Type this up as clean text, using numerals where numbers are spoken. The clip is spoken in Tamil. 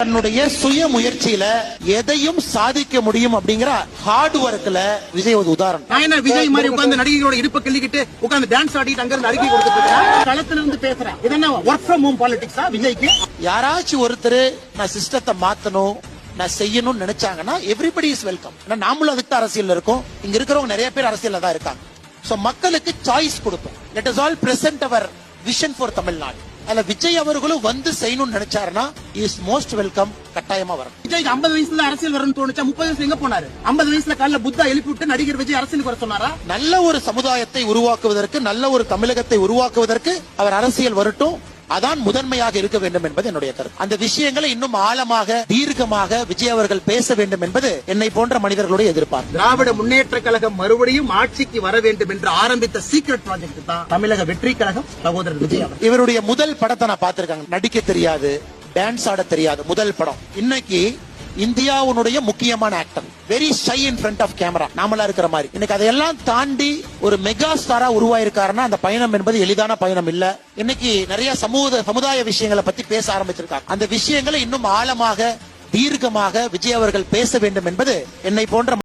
தன்னுடைய சுய முயற்சியில எதையும் சாதிக்க முடியும் அப்படிங்கிற ஹார்ட் ஒர்க்ல விஜய் ஒரு உதாரணம். நான் என்ன விஜய் மாதிரி உட்கார்ந்து நடிகைகளோட இடுப்ப கிள்ளிக்கிட்டு உட்கார்ந்து டான்ஸ் ஆடிட்டு அங்க இருந்து அறிக்கை கொடுத்துட்டு இருக்கேன். களத்துல இருந்து பேசுறேன். இது என்ன ஒர்க் ஃப்ரம் ஹோம் பாலிடிக்ஸா விஜய்க்கு? யாராச்சும் ஒருத்தர் நான் சிஸ்டத்தை மாத்தணும், நான் செய்யணும்னு நினைச்சாங்கன்னா எவ்ரிபடி இஸ் வெல்கம். நாமளும் அதுக்கு தான் அரசியல் இருக்கோம். இங்க இருக்கிறவங்க நிறைய பேர் அரசியல்ல தான் இருக்காங்க. சோ மக்களுக்கு சாய்ஸ் கொடுப்போம். Let us all present our vision for Tamil Nadu. அதுல விஜய் அவர்களும் வந்து செய்யணும்னு நினைச்சாருன்னா இஸ் மோஸ்ட் வெல்கம். கட்டாயமா வரும். விஜய்க்கு 50 வயசுல அரசியல் வரணும்னு தோணுச்சா? 30 வயசுல எங்க போனாரு? 50 வயசுல காலைல புத்தா எழுப்பி விட்டு நடிகர் விஜய் அரசியலுக்கு வர சொன்னாரா? நல்ல ஒரு சமுதாயத்தை உருவாக்குவதற்கு, நல்ல ஒரு தமிழகத்தை உருவாக்குவதற்கு அவர் அரசியல் வரட்டும். அதான் முதன்மையாக இருக்க வேண்டும் என்பது என்னுடைய கருத்து. அந்த விஷயங்களை இன்னும் ஆழமாக, தீர்க்கமாக விஜய் அவர்கள் பேச வேண்டும் என்பது என்னை போன்ற மனிதர்களுடைய எதிர்பார்ப்பு. திராவிட முன்னேற்ற கழகம் மறுபடியும் ஆட்சிக்கு வர வேண்டும் என்று ஆரம்பித்த சீக்ரெட் ப்ராஜெக்ட் தான் தமிழக வெற்றி கழகம். சகோதரர் விஜய் அவர் இவருடைய முதல் படத்தை நான் பார்த்திருக்காங்க. நடிக்க தெரியாது, டான்ஸ் ஆட தெரியாது. முதல் படம். இன்னைக்கு இந்தியாவுடைய முக்கியமான actor, very shy in front of camera. நாமளா இருக்கிற மாதிரி இன்னைக்கு அதையெல்லாம் தாண்டி ஒரு மெகா ஸ்டாரா உருவாயிருக்காருன்னா அந்த பயணம் என்பது எளிதான பயணம் இல்ல. இன்னைக்கு நிறைய சமுதாய விஷயங்களை பத்தி பேச ஆரம்பிச்சிருக்காங்க. அந்த விஷயங்களை இன்னும் ஆழமாக, தீர்க்கமாக விஜய் அவர்கள் பேச வேண்டும் என்பது என்னை போன்ற